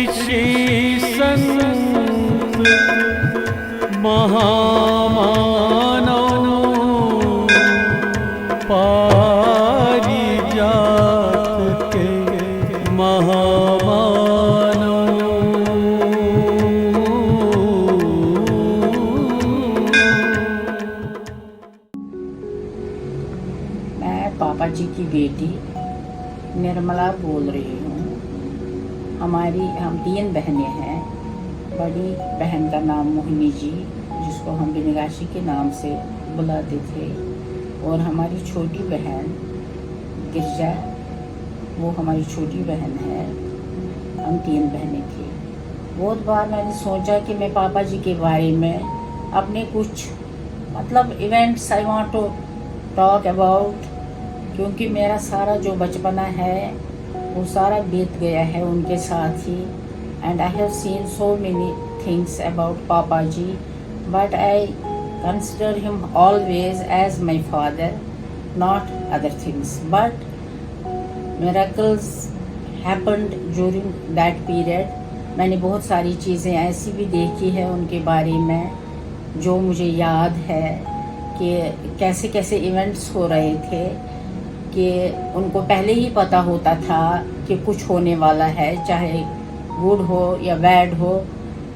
श्री संत महामानव पारिजात के महामानव। मैं पापाजी की बेटी निर्मला बोल रही हूँ। हम 3 बहनें हैं। बड़ी बहन का नाम मोहिनी जी, जिसको हम बिनगाशी के नाम से बुलाते थे, और हमारी छोटी बहन गिरजा, वो हमारी छोटी बहन है। हम 3 बहनें थी। बहुत बार मैंने सोचा कि मैं पापा जी के बारे में अपने कुछ events I want to talk about, क्योंकि मेरा सारा जो बचपना है वो सारा बीत गया है उनके साथ ही। And I have seen so many things about पापा जी, but I consider him always as my father, not other things. But miracles happened during that period. मैंने बहुत सारी चीज़ें ऐसी भी देखी है उनके बारे में जो मुझे याद है कि कैसे कैसे इवेंट्स हो रहे थे, कि उनको पहले ही पता होता था कि कुछ होने वाला है, चाहे गुड हो या बैड हो,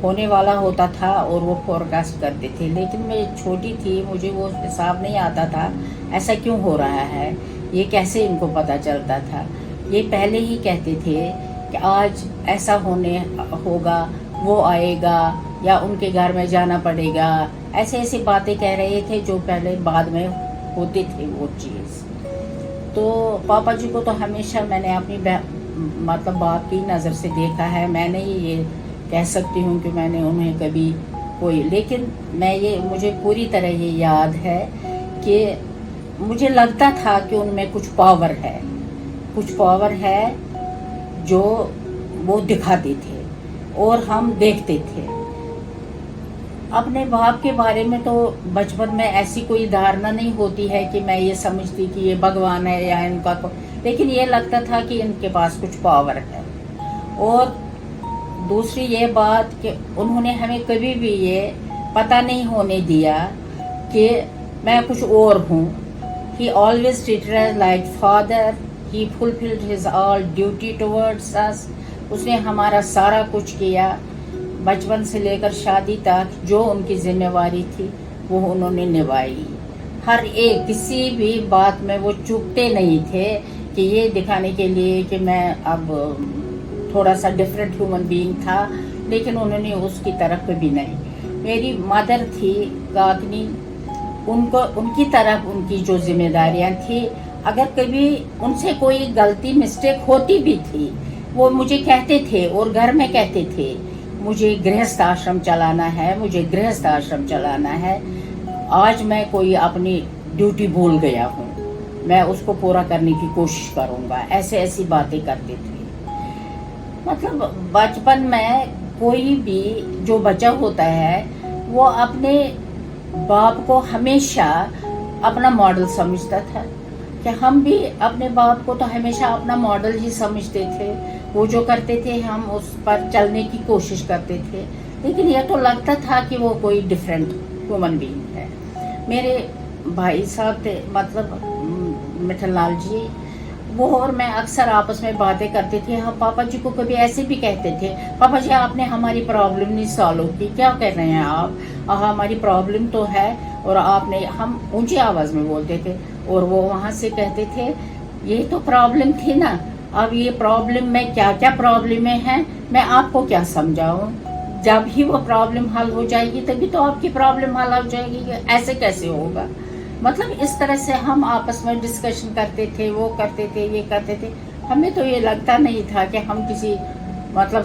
होने वाला होता था और वो फोरकास्ट करते थे। लेकिन मैं छोटी थी, मुझे वो हिसाब नहीं आता था ऐसा क्यों हो रहा है, ये कैसे इनको पता चलता था। ये पहले ही कहते थे कि आज ऐसा होने होगा, वो आएगा या उनके घर में जाना पड़ेगा, ऐसे ऐसी बातें कह रहे थे जो पहले बाद में होती थी वो चीज़। तो पापा जी को तो हमेशा मैंने अपनी बाप की नज़र से देखा है। मैं नहीं ये कह सकती हूँ कि मैंने उन्हें कभी लेकिन मुझे पूरी तरह ये याद है कि मुझे लगता था कि उनमें कुछ पावर है जो वो दिखाते थे और हम देखते थे। अपने बाप के बारे में तो बचपन में ऐसी कोई धारणा नहीं होती है कि मैं ये समझती कि ये भगवान है या इनका लेकिन ये लगता था कि इनके पास कुछ पावर है। और दूसरी ये बात कि उन्होंने हमें कभी भी ये पता नहीं होने दिया कि मैं कुछ और हूँ। He always treated us like father. He fulfilled his all duty towards us. उसने हमारा सारा कुछ किया, बचपन से लेकर शादी तक जो उनकी जिम्मेवारी थी वो उन्होंने निभाई। हर एक किसी भी बात में वो चूकते नहीं थे कि ये दिखाने के लिए कि मैं अब थोड़ा सा डिफरेंट ह्यूमन बीइंग था, लेकिन उन्होंने उसकी तरफ भी नहीं। मेरी मदर थी काकनी, उनकी तरफ उनकी जो जिम्मेदारियां थी, अगर कभी उनसे कोई गलती मिस्टेक होती भी थी वो मुझे कहते थे और घर में कहते थे मुझे गृहस्थ आश्रम चलाना है। आज मैं कोई अपनी ड्यूटी भूल गया हूँ, मैं उसको पूरा करने की कोशिश करूँगा, ऐसी बातें करते थे। बचपन में कोई भी जो बच्चा होता है वो अपने बाप को हमेशा अपना मॉडल समझता था, कि हम भी अपने बाप को तो हमेशा अपना मॉडल ही समझते थे। वो जो करते थे हम उस पर चलने की कोशिश करते थे, लेकिन यह तो लगता था कि वो कोई डिफरेंट ह्यूमन बीइंग है। मेरे भाई साहब थे मिठल लाल जी, वो और मैं अक्सर आपस में बातें करते थे। हम पापा जी को कभी ऐसे भी कहते थे, पापा जी आपने हमारी प्रॉब्लम नहीं सॉल्व की, क्या कह रहे हैं आप, हमारी प्रॉब्लम तो है और आपने, हम ऊंची आवाज़ में बोलते थे और वो वहाँ से कहते थे ये तो प्रॉब्लम थी ना, अब ये प्रॉब्लम में क्या क्या प्रॉब्लमें हैं मैं आपको क्या समझाऊं, जब ही वो प्रॉब्लम हल हो जाएगी तभी तो आपकी प्रॉब्लम हल हो जाएगी, ऐसे कैसे होगा। इस तरह से हम आपस में डिस्कशन करते थे, वो करते थे, ये करते थे। हमें तो ये लगता नहीं था कि हम किसी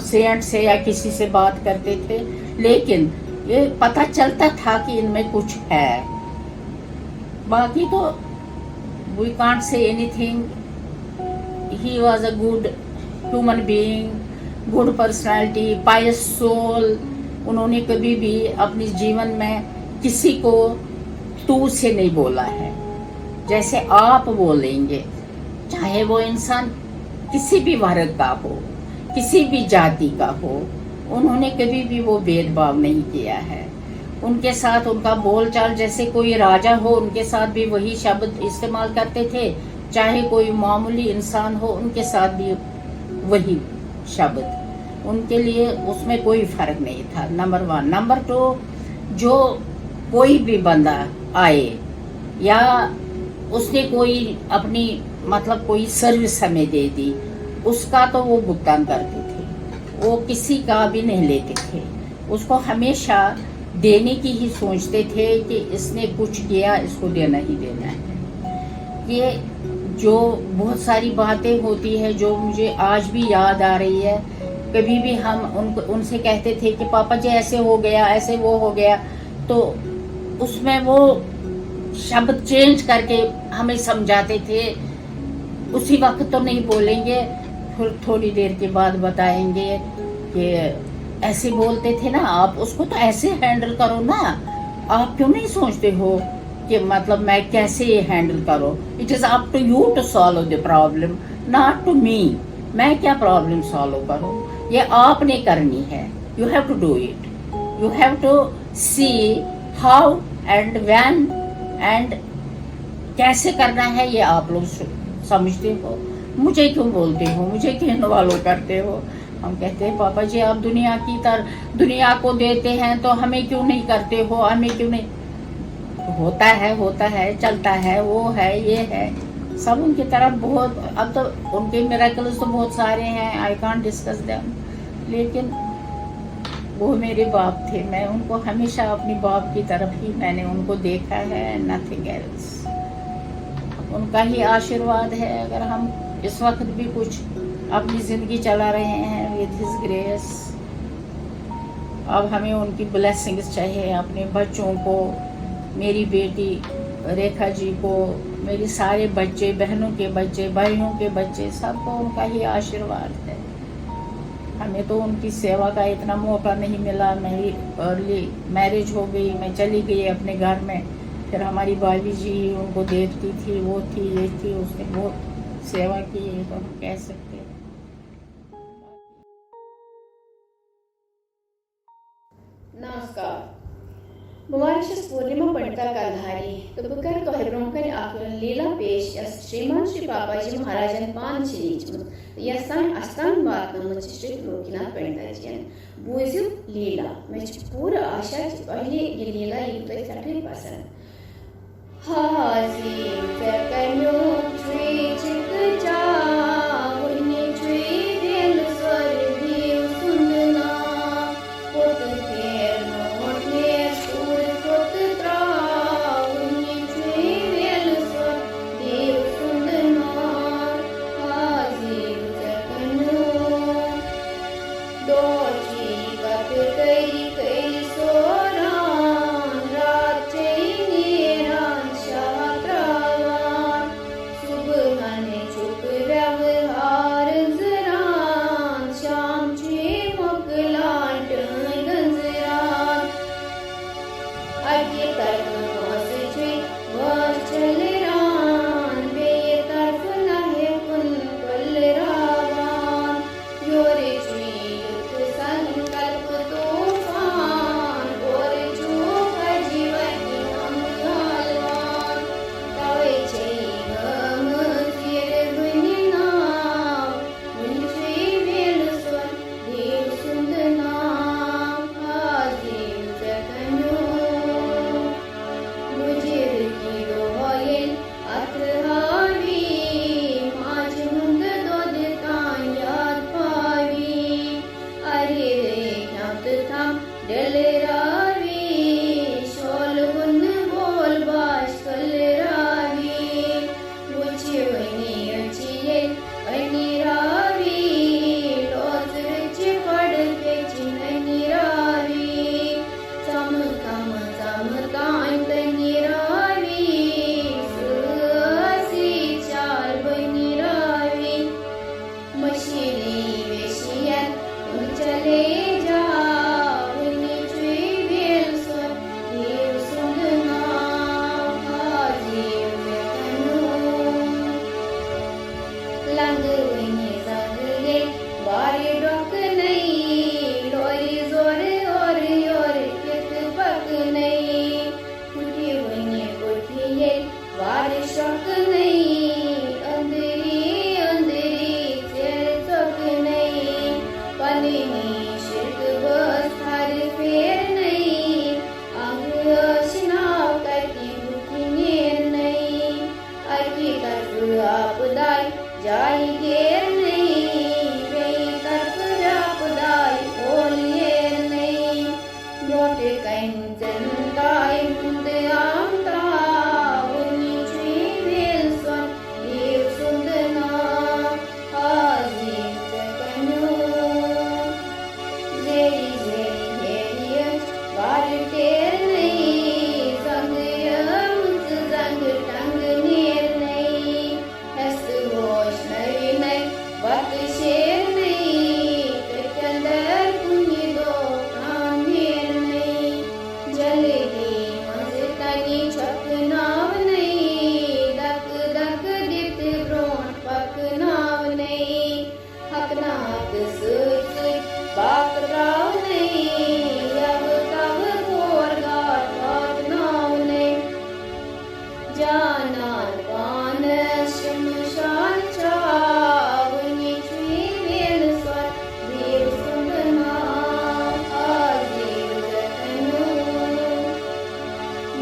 सेंट से या किसी से बात करते थे, लेकिन ये पता चलता था कि इनमें कुछ है। बाकी तो we can't say anything. He was a good human being, good personality, pious soul. उन्होंने कभी भी अपने जीवन में किसी को तू से नहीं बोला है, जैसे आप बोलेंगे, चाहे वो इंसान किसी भी वर्ग का हो, किसी भी जाति का हो, उन्होंने कभी भी वो भेदभाव नहीं किया है। उनके साथ उनका बोलचाल, जैसे कोई राजा हो उनके साथ भी वही शब्द इस्तेमाल करते थे, चाहे कोई मामूली इंसान हो उनके साथ भी वही शब्द, उनके लिए उसमें कोई फर्क नहीं था। नंबर 1। नंबर 2, जो कोई भी बंदा आए या उसने कोई अपनी मतलब कोई सर्विस हमें दे दी, उसका तो वो भुगतान करते थे, वो किसी का भी नहीं लेते थे, उसको हमेशा देने की ही सोचते थे कि इसने कुछ किया, इसको देना ही देना है। ये जो बहुत सारी बातें होती है जो मुझे आज भी याद आ रही है। कभी भी हम उनसे कहते थे कि पापा जी ऐसे हो गया, ऐसे वो हो गया, तो उसमें वो शब्द चेंज करके हमें समझाते थे। उसी वक्त तो नहीं बोलेंगे, फिर थोड़ी देर के बाद बताएंगे कि ऐसे बोलते थे ना आप, उसको तो ऐसे हैंडल करो ना, आप क्यों नहीं सोचते हो कि मतलब मैं कैसे ये हैंडल करो। It is up to you to solve the problem, not to me. मैं क्या प्रॉब्लम सॉल्व करूं, ये आपने करनी है। You have to do it, you have to see how and when and कैसे करना है, ये आप लोग समझते हो। मुझे क्यों बोलते हो, मुझे क्यों इन्वॉल्व करते हो। हम कहते हैं पापा जी आप दुनिया की तरह दुनिया को देते हैं तो हमें क्यों नहीं करते हो, हमें क्यों नहीं। होता है, चलता है, वो है, ये है, सब उनकी तरफ बहुत। अब तो उनके मिरेकल्स तो बहुत सारे हैं, आई कांट डिस्कस देम, लेकिन वो मेरे बाप थे, मैं उनको हमेशा अपनी बाप की तरफ ही मैंने उनको देखा है, नथिंग एल्स। उनका ही आशीर्वाद है। अगर हम इस वक्त भी कुछ अपनी जिंदगी चला रहे हैं विद हिज ग्रेस, अब हमें उनकी ब्लेसिंग्स चाहिए। अपने बच्चों को, मेरी बेटी रेखा जी को, मेरे सारे बच्चे, बहनों के बच्चे, भाइयों के बच्चे, सबको उनका ही आशीर्वाद है। हमें तो उनकी सेवा का इतना मौका नहीं मिला। मेरी अर्ली मैरिज हो गई, मैं चली गई अपने घर में, फिर हमारी भाभी जी उनको देखती थी, वो थी, ये थी, उसने बहुत सेवा की, ये तो हम कह सकते हैं। नमस्कार। मुबारक पूर्णिमा पंडिता कालधारी तुबकर तोहब्रोंकर आखिर लीला पेश यस श्रीमान श्री पापाजी महाराजन पान चीज यसान अस्तान बात नमः श्री लोकनाथ पंडिता जी बूझु लीला में पूरा आशा पहले ये लीला एक तो सभी पसंद हाजी करनो ट्री चिक जा उन्हीं ट्री दिल स्वर देव सुनना पोत फेर मोट ने सूर पोत त्रा उन्हीं ट्री दिल स्वर देव सुनना हाजी करनो दो जी का कई कई सोना रात चैनी चले जा अब तब घोर घाट बात नावने जानार पान शमशान चावनी छुई वेल स्वर देव सुंदना आदेव जतनु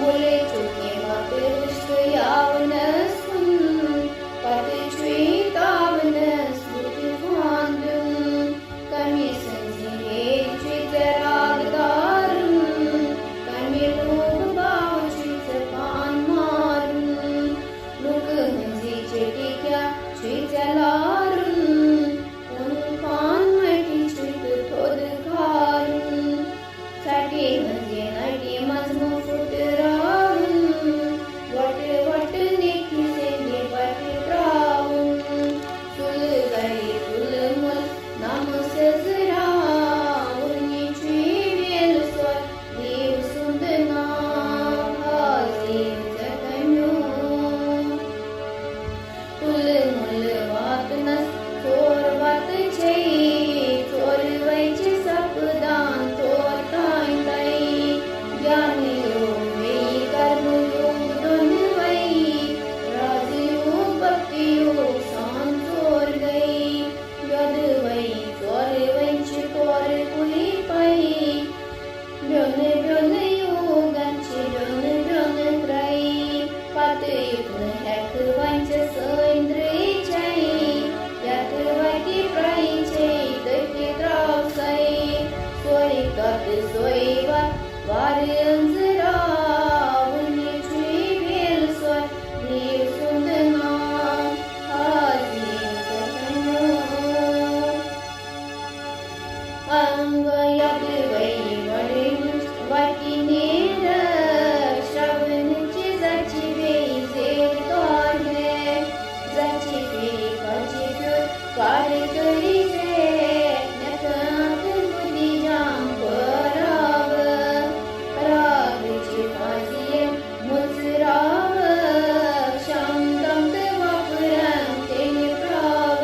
बोले चुके मत विश्व यावन सुन पद छुई तावन स्मृति भांडुन कमी संजिहे चितराग दारुन कमी लोग बाव चित पान मारुन लोग हंसी चेटी क्या चितलारुन उन पान मटी चित थोद खारुन साटी हंसी नटी मजमू फुटरारुन वट नेकी से निपट त्राउन तुल गई तुल मुल नाम से जराउन छुई वेल स्वर देव सुंदना हाजिर जतन्यो तुल मुल वात नस चोर वात छे चोर वैच सपदान तोर ताई ताई ज्ञान योग वेई कर्म योग दोन वई राजयोग भक्ति योग सान चोर गई यद वई चोर वैच तोर कुई पाई ब्योन योग अच्छे ब्योन त्रई पत युग्न हैक वंच सैंद्र चई यत वैति प्रई चई दैत्य त्राव सई सोई कत सोई वार अंजरा उन्हें छुई वेल स्वर देव सुंदना हाजिर जतन्यो अंग यद वई वटी नेर श्रवण च जची वेई जेर कार है जची वेई कची फिर कार करी से नकात बुद्धि जाम पराव राग चिपाजिए मुजराव शांतम वापरम तेन प्राव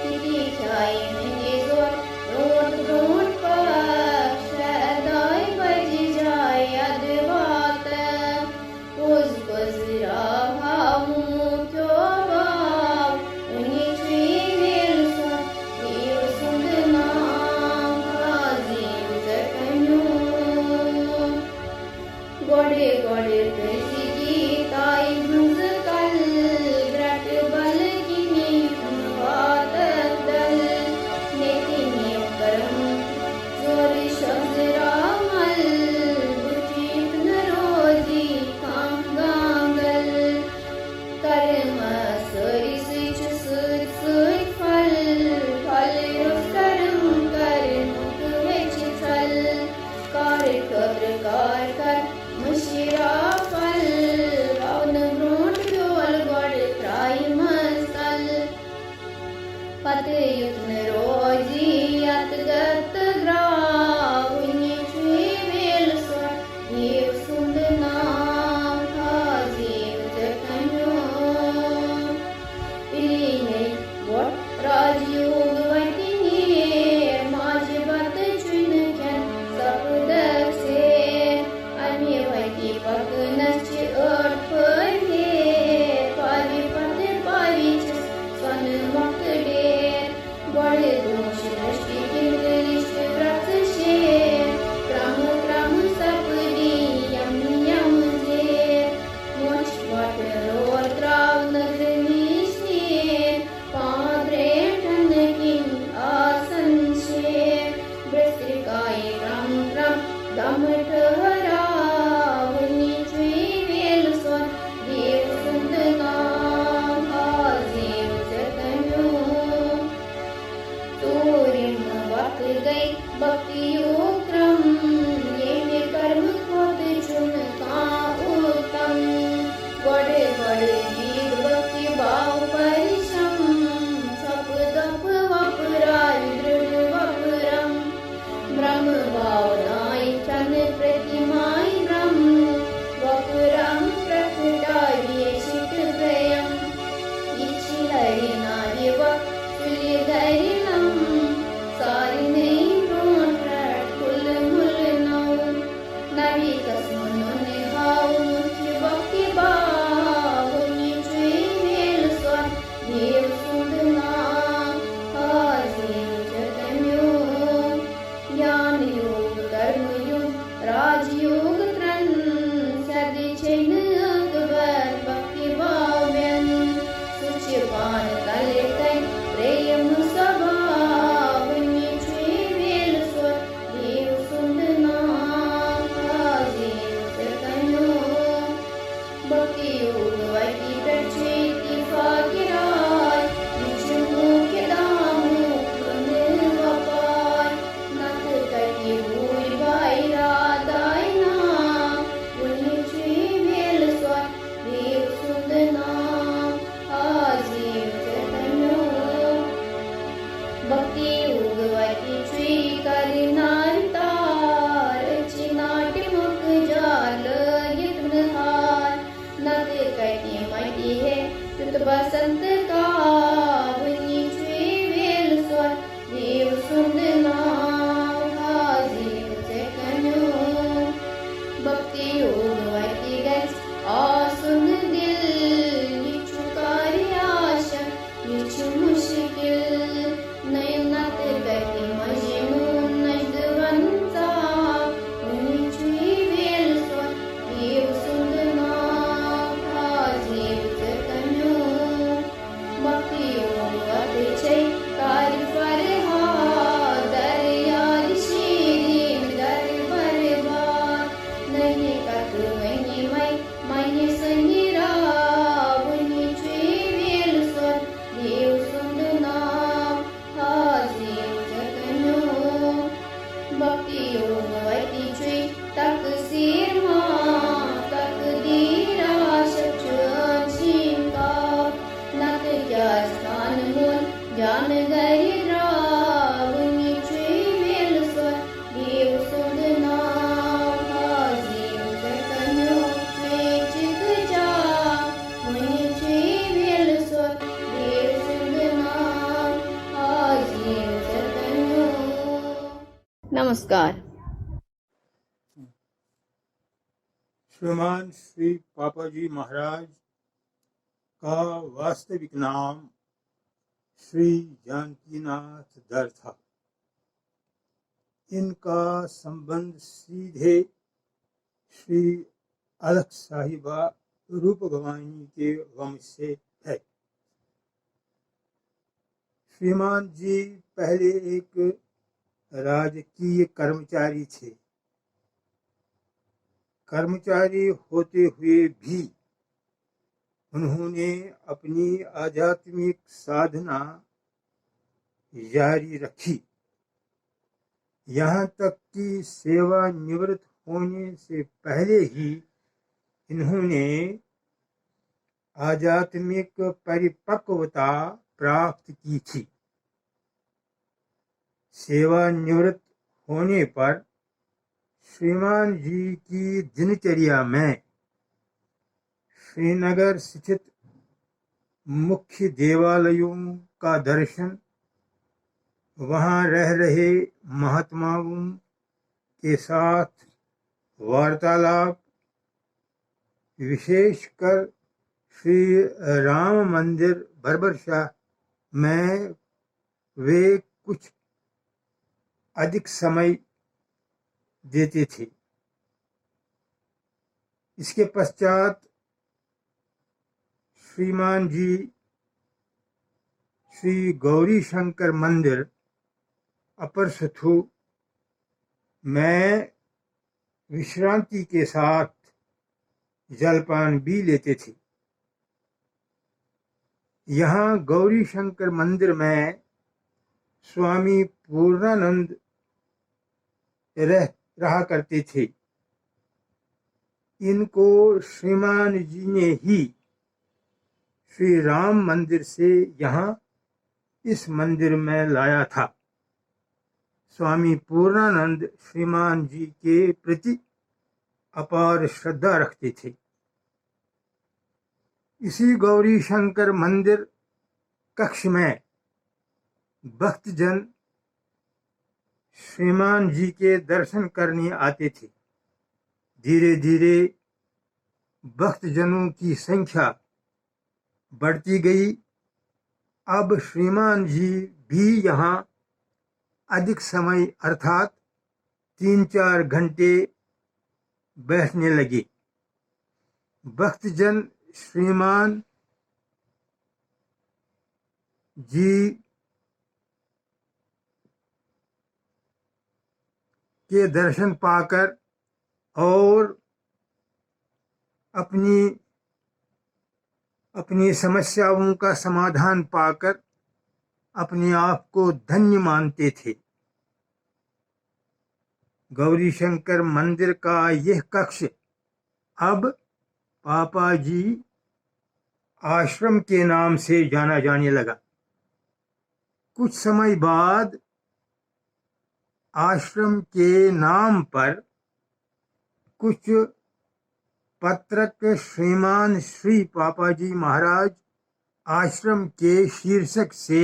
तिथि ख्याई में जोर रोट पक्ष दाय बजी जाय अदवात उस बजरा भावू क्यों भाव उन्हें छुई वेल स्वर देव सुंदना हाजिर जतन्यो गोड़े गोड़े कैसी गीताई भुज कल ग्रट बल किनी वात दल नेति नियम करम जोर शब्द रामल बुचित नरोजी काम गांगल कर्म सरी सिच सुच फल रुस करम कर मुख वेच छल कार कब्र कार कर मुशिरा फल रावण भ्रूण डोल गड़ त्राई मस्तल पत युग्न रोजी यत गत ग्राउनि छुई वेल स्वर देव सुंदना हाजिर जतन्यो पिलीने वट राजयोग वटी नेर माज बत चुन क्या सपदक से अन्य वटी पक नच अट पर पावी पत पावी सन मक डेर बड़े दोष दृष्टि किंगलिश व्रत शेर क्रम क्रम सपदी यम जेर मोच वट रोर त्राव नगर निश्चेर पाद्रे ठन किंग आसन शेर ब्रस्त्रिकाय क्रम क्रम दम ठहरावनि छुई वेल स्वर देव सुंदना हाजिर जतन्यो तोरिम वक्त गई भक्ति योग क्रम ये कर्म खोद चुन का उत्तम बड़े बड़े वीर भक्ति भाव परिश्रम सप दप वपराय दृढ़ वपरम ब्रह्म भावनाय चन प्रतिमाय ब्रह्म वपरम प्रकटाय शिट प्रयम इच्छि हरि नाय व तुल्य धरिणम सारिणे प्रोट बसंत का वनी छुई वेल स्वर देव सुंदना हाजिर चकनो भक्ति योग वैति गज आसुन दिल निचुकारी आशा निचु मुश्किल नयनत गति मजनून नजदवंता वनी छुई वेल स्वर देव सुंदना हाजिर चकनो भक्ति योग अतिशय कार्य फरहा दरियार शीरीन दर बरबार नहीं कत वनी मैंने संगिरा वनी छुई वेल स्वर देव सुंदना हाजिर चकनो भक्ति योग वैति छुई तकसीर मां तकदीरा सचुअन शिंका नत क्या स्थान मूल जान गई रावनी छुई वेल स्वर देव सुंदना हाजिर चकनो चित जा वनी छुई वेल स्वर देव सुंदना हाजिर चकनो। नमस्कार। श्रीमान श्री पापाजी महाराज का वास्तविक नाम श्री जानकी नाथ धर था। इनका संबंध सीधे श्री अलख साहिबा रूप भवानी के वंश से है। श्रीमान जी पहले एक राजकीय कर्मचारी थे। कर्मचारी होते हुए भी उन्होंने अपनी आध्यात्मिक साधना जारी रखी। यहाँ तक कि सेवानिवृत्त होने से पहले ही इन्होंने आध्यात्मिक परिपक्वता प्राप्त की थी। सेवानिवृत्त होने पर श्रीमान जी की दिनचर्या में श्रीनगर स्थित मुख्य देवालयों का दर्शन, वहाँ रह रहे महात्माओं के साथ वार्तालाप, विशेषकर श्री राम मंदिर बरबरशाह में वे कुछ अधिक समय देते थे। इसके पश्चात श्रीमान जी श्री गौरी शंकर मंदिर अपर सथु में विश्रांति के साथ जलपान भी लेते थे। यहाँ गौरी शंकर मंदिर में स्वामी पूर्णानंद रहा करते थे। इनको श्रीमान जी ने ही श्री राम मंदिर से यहाँ इस मंदिर में लाया था। स्वामी पूर्णानंद श्रीमान जी के प्रति अपार श्रद्धा रखते थे। इसी गौरी शंकर मंदिर कक्ष में भक्तजन श्रीमान जी के दर्शन करने आते थे। धीरे धीरे भक्तजनों की संख्या बढ़ती गई। अब श्रीमान जी भी यहाँ अधिक समय अर्थात 3-4 घंटे बैठने लगे। भक्तजन श्रीमान जी के दर्शन पाकर और अपनी समस्याओं का समाधान पाकर अपने आप को धन्य मानते थे। गौरी शंकर मंदिर का यह कक्ष अब पापाजी आश्रम के नाम से जाना जाने लगा। कुछ समय बाद आश्रम के नाम पर कुछ पत्रक श्रीमान श्री पापाजी महाराज आश्रम के शीर्षक से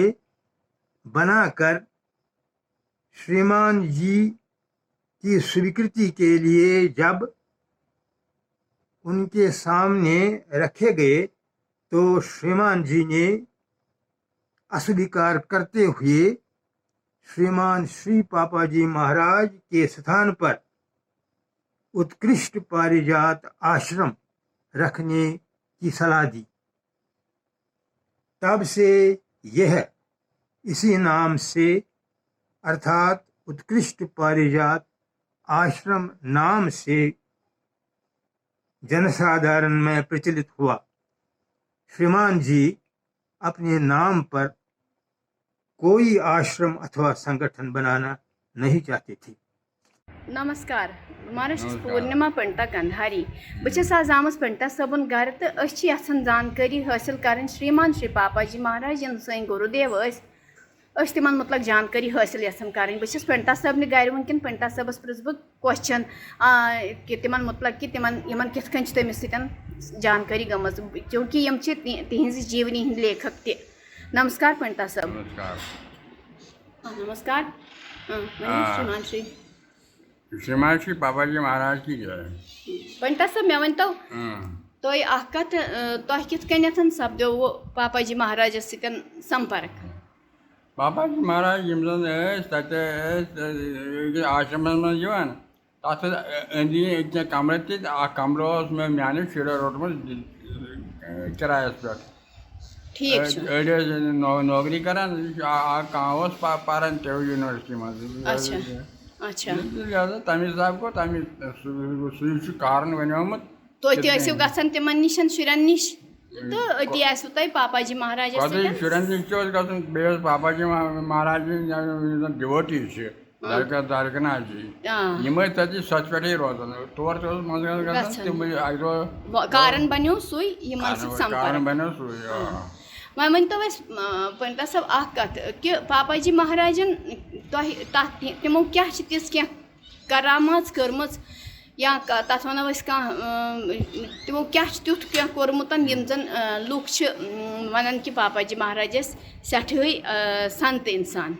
बनाकर श्रीमान जी की स्वीकृति के लिए जब उनके सामने रखे गए तो श्रीमान जी ने अस्वीकार करते हुए श्रीमान श्री पापाजी महाराज के स्थान पर उत्कृष्ट पारिजात आश्रम रखने की सलाह दी। तब से यह इसी नाम से अर्थात उत्कृष्ट पारिजात आश्रम नाम से जनसाधारण में प्रचलित हुआ। श्रीमान जी अपने नाम पर कोई आश्रम अथवा संगठन बनाना नहीं चाहते थे। नमस्कार महाराज पूर्णिमा पंडिता कंधारी बस आज आमस पंडिता सबन घर तो यहां जानकारी हासिल कर श्रीमान श्री पापाजी महाराज इन सन गुरुदेव तिम मतलब जानकारी हासिल यन कर बस पंडिता सबन गर वनकन पंडिता सबस पृछ बह क्वेश्चन कि तिम मतलब कि तिम कित तमिस जानकारी गम चूँकि तिहज जीवनी हंद लेखक त नमस्कार पंडिता सब। नमस्कार श्रीमान श्री श्रीमान श्री पापाजी महाराज की जय। पंडिता सब मे वन तुह कत तुह कित सपदो वो पापाजी महाराज संपर्क। पापाजी महाराज आश्रम मन तथ अंदी कमर तमर मे माने शुरो रोटम किरायस पे ठीक नौकरी करान पारान ते यूनिवर्सिटी मज अच्छा तमिस हिसाब गो तमिस कारण वनोमुत तो गसन तिमन निश शुरन निश तो अति आसो तुम पापाजी महाराज शुरन निश गन पापाजी महाराज डिवोटीज दारकना जी यम तथि सच पे रोजान तौर कारण बनो सुई कारण बनो सुई वह वन तो पंडिता सब कत कि पापाजी महाराजन तमो क्या तिस क्या करामात कर्म या तथ वनो तमो क्या तुथ क्या कोर्मुत यम जन लूक वन कि पापाजी महाराज सठे संत इंसान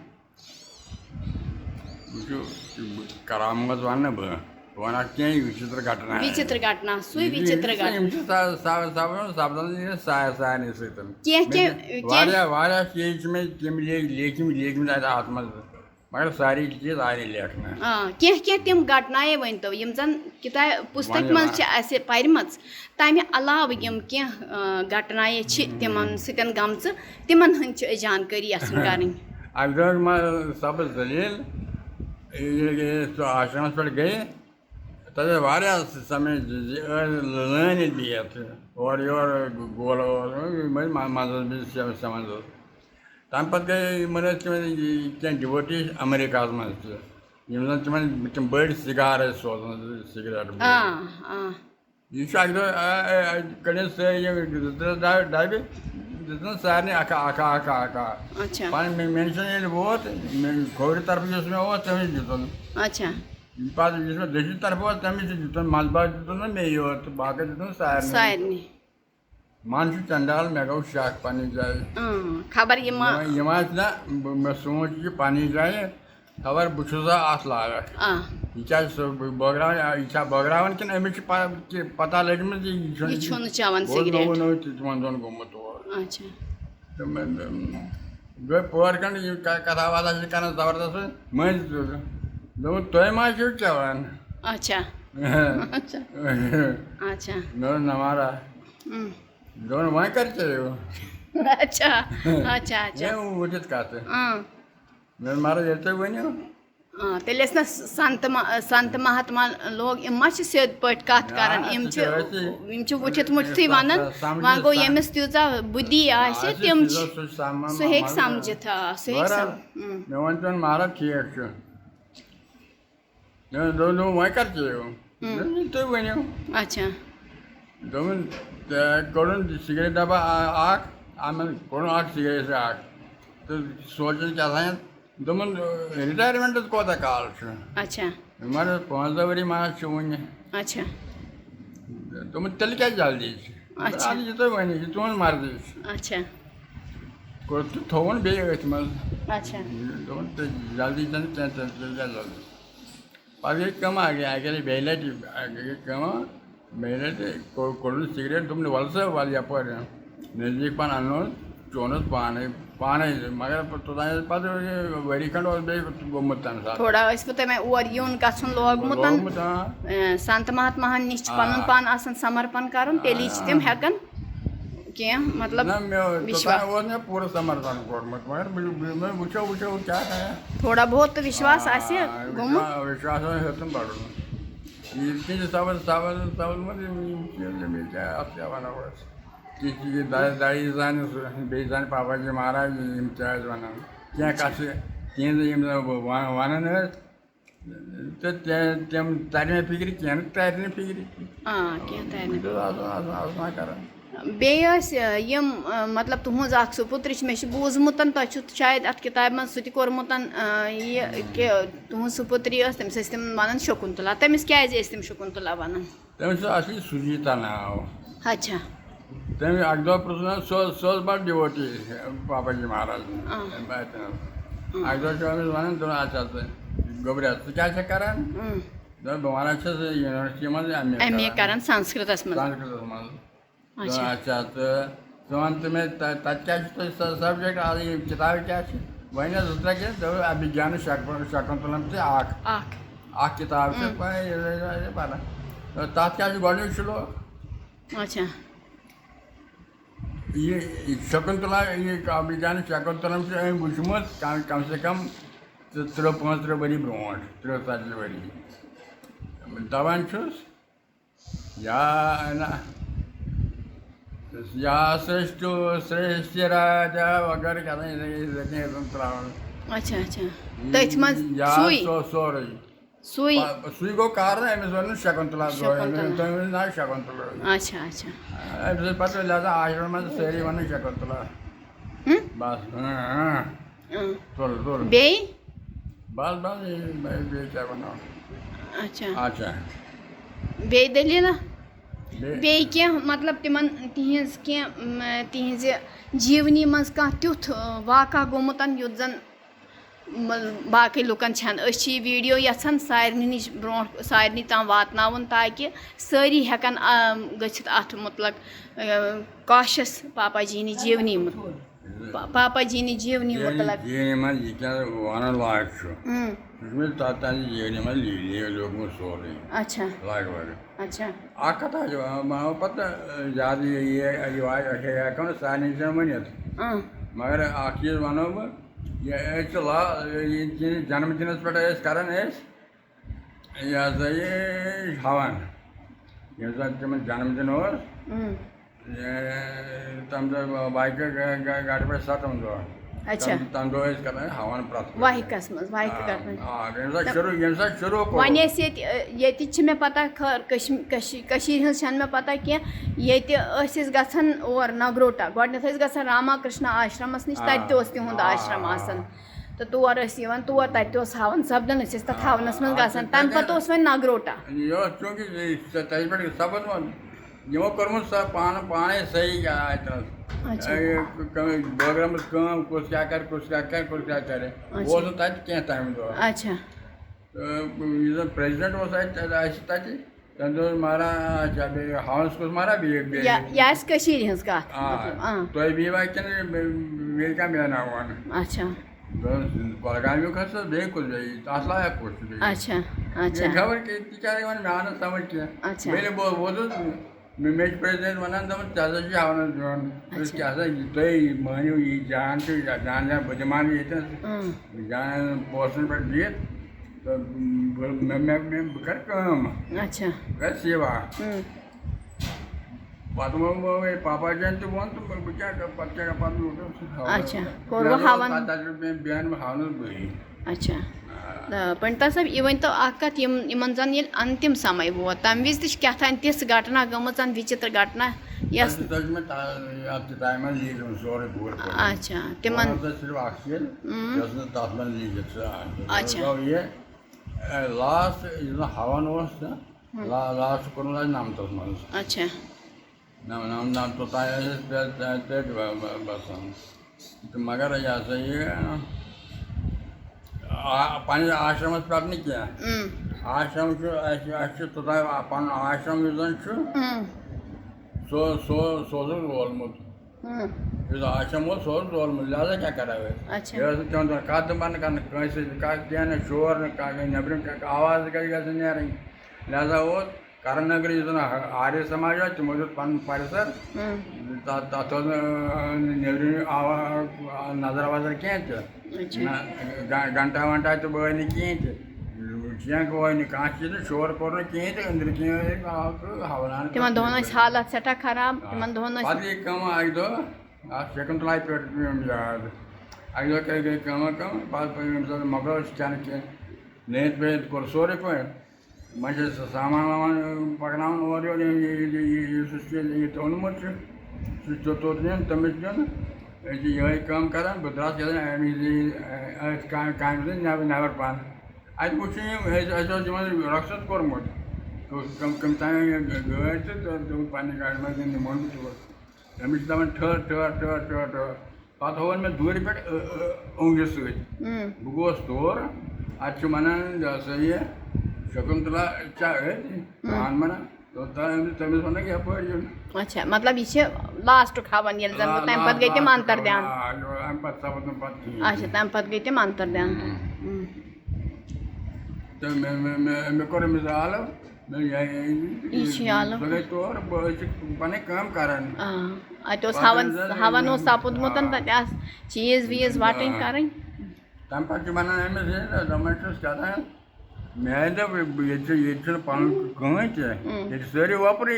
करामत वन वन विचित्र घटना सुई विचित्र घटना मगर सारी चीज आए लेखना क्या तिम घटनाएं वन तो यम जन किताब पुस्तक मज पर्म तमि अलाव यम क्या घटनाएं तिमन सतन गमच तिमन हंद जानकारी कर सब दलील आश्रम पे गए तथा समय लान दित और योर गोल समझ तम पे गई क्या डिवोटीज अमेरिका मज तिम बड़ सिगार सोजान सिगरेट यह कड़न डबे दितन सारे पे मेंशन वोत खोर तरफ मे वो तमिस दितन पे दक्षिण तरफ वो तमिस दितन मजबाग दितन ना मे योत बाकी दितन सारे मान चंडाल मे गो शक पन्नी जाए खबर ना मे सोच कि पन्नी जाए खबर बहुसा अत लागत यह बगरान कि अमिस पता लगम तिमन दोन गोमुत गई पोर खंड कथा वथा कर जबरदस्त मज तुम मा चवान नमारा दोन वह कर उचित कत महाराज ये वन तेल संत महात्मा लोग इम सिद पे कत कर वुचित मुठ्ठी वन वह गो यमिस तीजा बुद्धि तम सह समझित मे वन महाराज ठीक वह कर तुम वन दोन कड़न सिगरेट डब्बा कड़न सिगरेट तो सोचन क्या दोन रिटायरमेंट कोता काल मार 15 वरी मास वन दोन तेल क्या जल्दी तुम वन तुम मर्जी कुछ थोवन बे अथ मज अच्छा दोन जल्दी जल्दी पगे कम आगे बेलट आगे कम बेलट कोल्ड सिगरेट तुमने वलस वाली पर नजदीक पान अनो चोनस पाने मगर पता वरी खंड गोमुत थोड़ा मैं और यून गन लोगमुत संत महात्मा निश पन पान आसान समर्पण कर तेली तम हेकन क्या मतलब विश्वास पूरा समर्थन कोर्मुत मगर वुचो वुचो क्या है थोड़ा बहुत विश्वास आसे गोमुत विश्वास हेतन बड़न सवाल सवाल सवाल मत क्या वना दाई जान बे जान पापाजी महाराज इम्तियाज वन क्या कस वन तम तरने फिक्र क्या तरने फिक्र कर बेम मतलब तुज सुपुत्र मे बूजमुत तुम शायद अत किताब मं सह कोर्मुत कि तुज सुपुत्री तमिस तम वन शकुंतला तमिस क्या तम शकुंतला वन तमिस सुजीता नाव अच्छा तम अकदो पृथ्वी सो बड़ डिवोटी पापाजी महाराज अकदो वन तुम अच्छा गोबर क्या करान महाराज यूनिवर्सिटी मं एम ए कर संस्कृत मं अच्छा तो वन मे सब्जेक्ट किताब क्या वन क्या अभिज्ञान शकुंतलम किताब पढ़ा तथ क्या गोक श्लोक अच्छा ये शकुंतला ये अभिज्ञान शकुंतलम से वुचमुत कम से कम 3-5 वरी ब्रो 3-4 वरी दवान या या श्रेष्ठ श्रेष्ठ राजा वगैरह क्या अच्छा अच्छा तथ मं सोरे सुई गो कारण अमिस वन शकुंतला ना शकुंतला अच्छा अच्छा पता लिहाजा आश्रम में सारी वन शकुंतला बस तोल तोल बे बस बस क्या बना अच्छा अच्छा बे दलील बे क्या मतलब तिमन तिहिंज क्या तिहिंज जीवनी मं कह तुथ वाक़ा गोमुत युत जन बाकी लुकन वीडियो यछन सारनी नश ब्रो सारनी तम वातन ताकि सारी हेकन गच्छित अत मुतलक काशस पापाजी नी जीवनी पापाजी नी जीवनी मुतलक अच्छा अच्छा कथा पता ज्यादा सारे मगर चीज वनो जन्मदिन पे करान यह ये हवन तम जन्मदिन तम दो बाइक गाड़ी पे सतम दो अच्छा तम दो कर हवन प्रत वाहिकस मज वाहिक शुरू वन ये मे पता कशीर हन मे पता क्या गन और नगरोटा गोडनथ गन रामा कृष्ण आश्रमस नश तिहुंद आश्रम आसन तो तौर तौर तत हवन सपदन तथ हवनस मं गन तम पे वो नगरोटा यमो कर्मुत पाने सही प्रोग्राम कुछ क्या कर कुछ क्या करे वो तो तक क्या टाइम दो अच्छा प्रेसिडेंट वो तंदूर मारा हाउस कुछ मारा भी यास कशीर हंस का तो भी वाक्य मेरे का मेरा नाम हुआ अच्छा पलगामियों का सब देख कुछ असला है कुछ अच्छा अच्छा खबर के टीचर वन मेहनत समझ किया अच्छा मैंने वो तो मेज प्रेसिडेंट बना तब चाचा हावन जोन क्या तो मानियो ये जान तो जान बुझमान ये जान पोषण पर दिए तो मैं कर काम अच्छा कर सेवा बाद में पापा जन तो बोल तो क्या बच्चे का पास अच्छा कोरवा हावन बयान में हावन भी अच्छा पंडिता साहब यह वन तो कत इन जन अंतिम समय वो तम विज क्या तिथ घटना गम विचित्र घटना अच्छा तिम अच्छा लास्ट हवन लास्ट कोन नाम तो अच्छा नाम तो बसान तो मगर यह सही पानी आश्रम पे नहीं किया आश्रम तथा अपन आश्रम सोच रोलमुत इस आश्रम वो सोच रोलमुत लिहाजा क्या करा हुआ अच्छा क्यों तो काद बंद करना कैसे का क्या न शोर न का नबरिम का आवाज़ का कैसे नहीं आ रही लिहाजा वो कारण नगर जितना आर्य समाज है मुझे परिसर तो नबरिम नजर आवाज़ क्या घंटा वंटा तो बह कहें कह कह शोर कोर कहें अंदर हवलान तिमन दोहन हालत सटा खराब तिमन दोहन पे शकुंतला पे याद अक दह कम मगल क्या नेत वेत कोर सोरे पे मन सामान वामान पकना और ओनमुत तमिस ये कम कर बदरास काम नबर पान अत वो रक्षत कोर्मुत कम तान गाड़ तो पे गाड़ी मे निमोन तमिस दपान ठहर ठहर ठहर ठहर ठहर पे होवन मे दूर पे ओंगि सत बह गोस तौर अत सा ये शकुंतला पान मना तो तमिस वन यप अच्छा मतलब यह लास्ट हवन ये तम पे गई तम अंतर ध्यान अच्छा तम पे गई तम अंतर ध्यान तो मे कोर आलव तौर पे कम कर हवन सपुदमुत चीज वीज वटन कर तम पे दपान क्या मे दप पन कहें सारी वपरी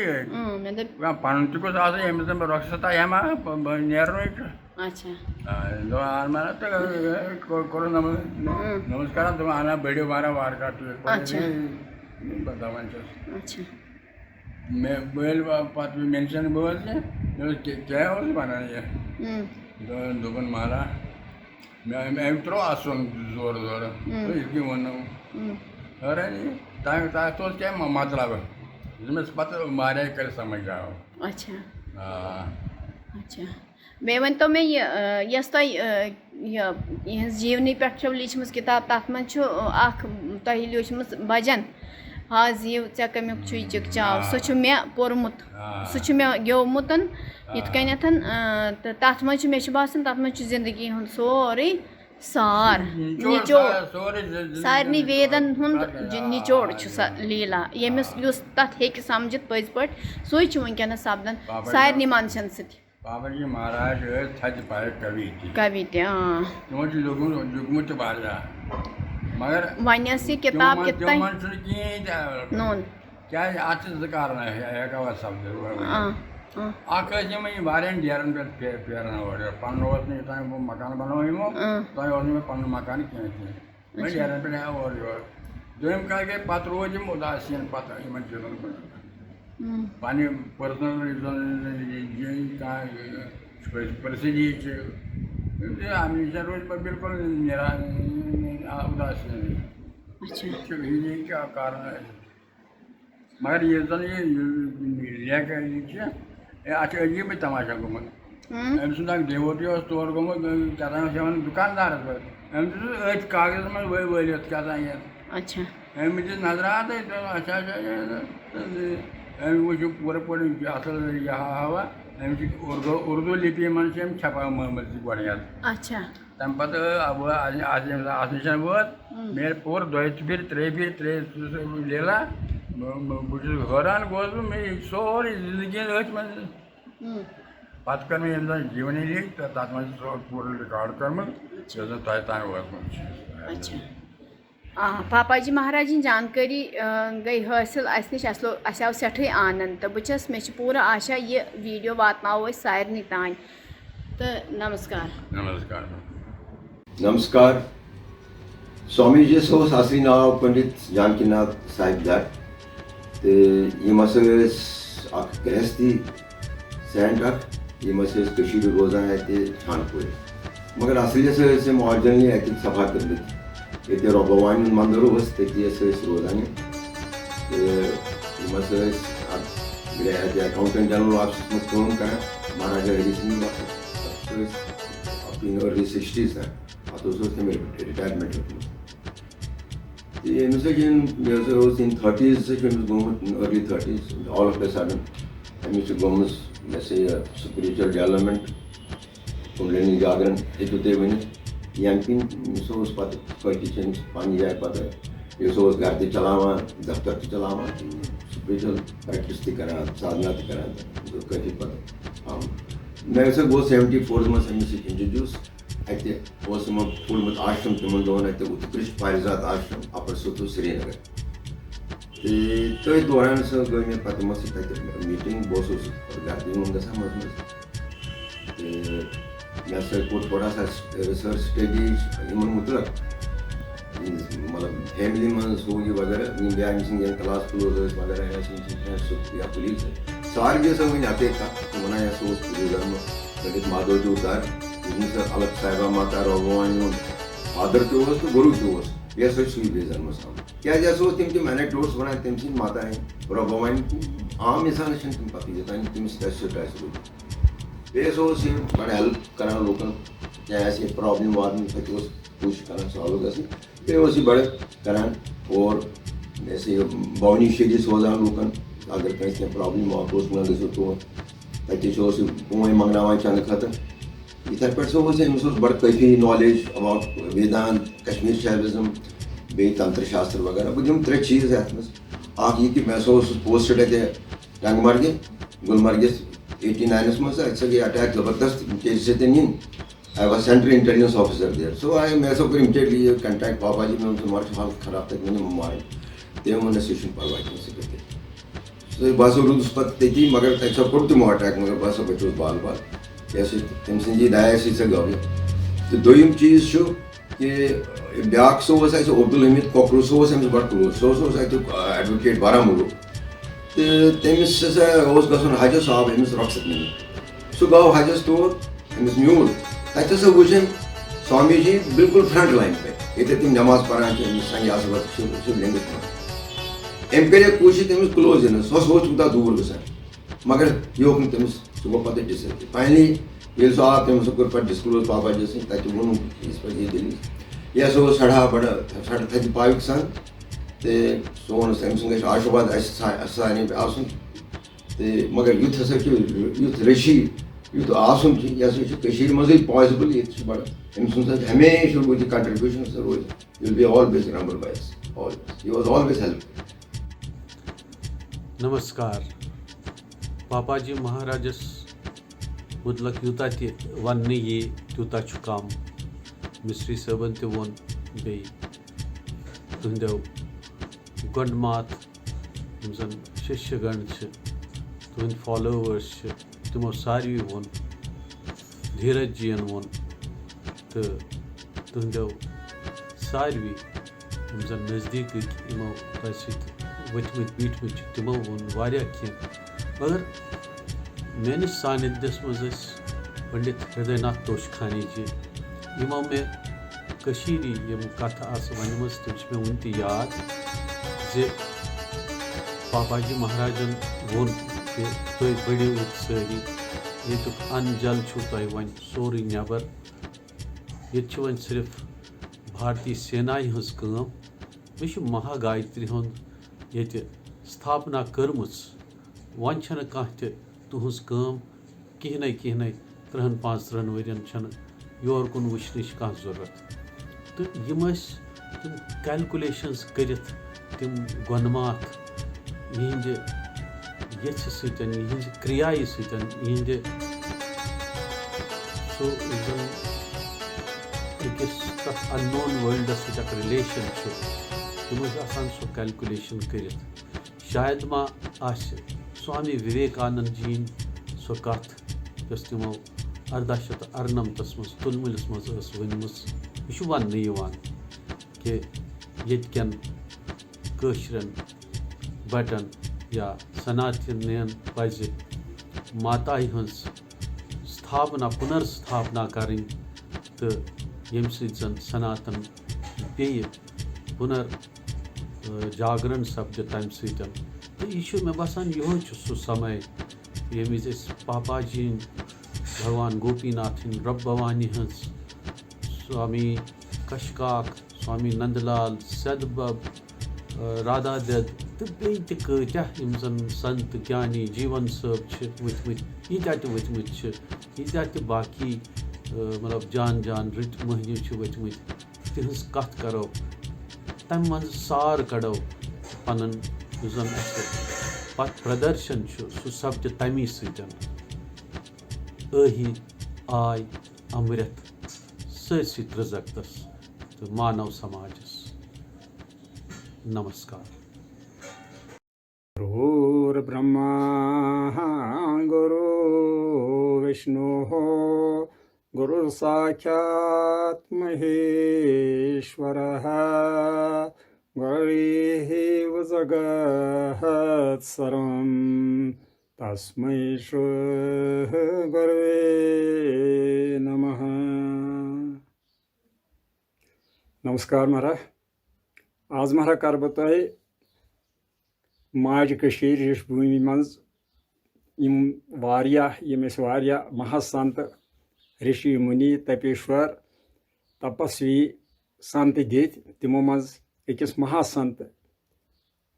पन तस यमिस रक्षत हेमा नेरन अच्छा कोर नमस्कार तुम आना बढ़ो मारा वार का दपान अच्छा मैं बोल पे मेंशन बोल क्या बना दोपन मारा मैं त्रो आसन जोर जोर इसकी वन अरे तो क्या मतलब इसमें पता मारे कर समझ जाओ अच्छा अच्छा मे वन तो मैं यस तुह जीवनी पे लिचम किताब तथ मन तुह लिचम भजन हा जीव ऐ कमुक चिक चाव सह मे पोर्मुत सह मे गेवमुत इत कन तथ मे बासान तथ मे जिंदगी हूँ सोरे सार निचोड़ सारे वेदन निचोड़ लीला यमिस तथ हे समझित पज पे सो वनकस सपदान सारे मनशन सत पापाजी महाराज थज पाए कवि कवि जुगमुत बाजा मगर वन किताब नोन क्या अत कारण हेका शब्द वारियन डेरन पे फेरन पन मकान बनो तुम पन मकान कहें मैं डेरन पे और दोम कह गए पे रोज उदासीन पता इन चीजन पे पानी पर्सनल परिस्थिति हमेशा रोज पर बिल्कुल उदासीन क्या कारण है मगर ये जन ये अजीब तमाशा गुमुत अम सुन डेवोटी तौर गुमुत क्या दुकानदार अत कागज मे वलित क्या अच्छा अमिस नजर आता अच्छा वो पूरे पूरे असल हवा उर्दू लिपि मन छपा गया अच्छा तम पे नश वोत मे पूर दो फिर त्रे लीला बहुत हैरान गोस मे सोरी जिंदगी मन पे कर मे जीवनी लिख तो तथ मे पूरा रिकॉर्ड कर्मुत तह तान वोतमुत अच्छा पापाजी महाराज जानकारी गई हासिल अस नश आव सठे आनंद तो बस मे पूरा आशा ये वीडियो वातनाओ सारे तान तो नमस्कार नमस्कार नमस्कार स्वामी जी सासरी नाव पंडित जानकी नाथ साहिब धर तो यम गृहस्थी सेंट रोजान खानपुर मगर असलियत ऑरिजिनली सफा कर ये भगवान मंदिर रोजान अकाउंटेंट जनरल ऑफिस में काम कर महाराजा Hari Singh in early 60s then. That was retirement. The MSA was in 30s, in early 30s, all of a sudden, MSA Gomes, let's say, spiritual development, Kundalini Jagran, Yankin, so was part of kitchen, Panja, Pata, you was Gati Chalama, Daftar Chalama, spiritual practice, sadhana, Kati Pata. MSA was 74 months MSA introduced. At the Osama Pulmat Ashram Tumandon at the Utkrist Parijaat Ashram, Upper Soto Srinagar. The third Doran sir going at Patamasi at the meeting, bosses regarding on the summer. The Master put for us as research studies, Iman Mutra. Family months who you were India and class closers, whether I have police. Sargas of Inateka, Manaya source to that is Madho Jutar. अलग साहिबा माता रोगवान father के होस तो गुरु के होस ये सब सुई बेजन मसाम क्या जैसे हो तिम मैंने टोर्स बनाए तिम सी माता है रोगवान आम इंसान है तिम पति देता है तिम स्ट्रेस लो ये सो सी बड़े हेल्प करना लोकल क्या ऐसे प्रॉब्लम वाद में पति होस पूछ करना सॉल्व कर सी ये वो सी बड़े करना और ऐसे बाउनी शेडिस हो जाए लोकल अगर कहीं प्रॉब्लम हो तो उसमें जैसे तो पति सो सी पुणे मंगनावा चंद खत्म इधर पर सो was बड़ा काफी knowledge about Vedant, Kashmir Shaivism, बे तंत्र शास्त्र वगैरह वो जो त्रे चीज़ है इसमें आग ये कि मैं सो पोस्टेड है टंगमर्गे गुलमर्गे 89 में से अच्छा ये अटैक ज़बरदस्त केस से थे नहीं I was central intelligence officer there so I मैं सो immediately contact पापाजी में उनसे मार्च हाल खराब तक मैंने मारे ते उन्होंने सेशन पावाई में से करते so बासो रूल्स पर तेती मगर तक सब कुछ तो अटैक मगर बासो बच्चों बाल बाल कैसे तमसिंजी दायसी से गावी तो दोयम चीज शो कि ब्याक सो was ऐसे अब्दुल हमीद कोकरो सो was हमसे बड़ा क्लोज सो ऐसे एडवोकेट बारामुलो तो तमिस से ओस गसन हज साहब हमिस रखसत नहीं सो गाव हज स्टोर हमिस म्यूल तत से वुजन स्वामी जी बिल्कुल फ्रंट लाइन पे ये तिम नमाज पढ़ान के हमिस संज्ञा से लेंगे एम्पेरिया कोशिश तमिस क्लोज है सो तुता दूर गसन मगर यो तमिस सुबह पता डिसाइड फाइनली ये सो आप तमिस पर डिस्क्लोज पापा जैसे तत वो इस पर ये दिली ये सो सड़ा बड़ा सड़ा थी पाविक सन ते सोन सैमसंग आशीर्वाद असानी पे आसन ते मगर युद्ध से युद्ध ऋषि युद्ध आसन की या सो कशीर मज़े पॉसिबल ये बड़ा इनसे हमेशा वो दी कंट्रीब्यूशन से रोज will be always remembered by us always he was always help नमस्कार पापाजी महाराजस मुतलक यूता वन ये तूता कम मिस्ट्री सबन तोन बे तुंदो गंडमात जन शिष्यगण तुंद फॉलोवर्स तमो सारी वोन धीरज जीन वोन तो तुंदो सारी जन नज़दीक यमो वथमत बीठमत तमो वोन वारिया कह मगर मेनिस सानिध्यस मज पंडित हृदय नाथ तोशखानी जी यमो मे कशीरी यम कथ वनम तम मे वन याद जे पापाजी महाराजन वोन कि तुम बढ़ो ये सारी ये अन जल तुम वन सोरे नबर ये वन सिर्फ भारतीय सेनाई हज मे महा गायत्री हुंद ये स्थापना कर्म वन कह तुहज कहने 30-35 वरियन योर कुन वुचनच कह जरूरत तो यम तम कैलकुलेशंस कर तम गनमात यहद यथ सहिंद क्रियाय सहिंद सो अकिस तथ अननोन वर्ल्डस रिलेशन तम सो कैलकुलेशन कर शायद मा स्वामी विवेकानंद जी सो कथ तमो 1898 मज तुलमुलिस मज वनम यह वन कि येन कशरन बटन या सनातन पज माताई हज स्थापना पुनर्स्थापना करें तो यम सन सनातन पे पुनर्जागरण सपद तम सतन तो यह मे बसान यो सो समय ये पापाजी भगवान गोपीनाथ रब भवानी हज स्वामी कशकाक, स्वामी नंदलाल, सदबब, राधा दद तो बेई त कत्याह यम जन संत ज्ञानी जीवन सब वथमत यीत्याह त वथमत यीत्याह त बाकी मतलब जान जान रिट मोहनी वथमत तिहंज कथ करो तम मज सार कड़ो पनन जन पत प्रदर्शन सह सपद तमी सतन अहि आय अमृत सरसी त्रजगतस तो मानव समाजस। नमस्कार। गुरुर्ब्रह्मा गुरु विष्णु गुरुसाक्षात् महेश्वरः गुरुरेव जगत् सर्वं तस्मै श्री गुरवे नमः। नमस्कार महाराज। आज महाराज कर बह तुह माज कशीर भूमि मज महासंत ऋषि मुनि तपेश्वर तपस्वी संत दित तिमो मज अकिस महासंत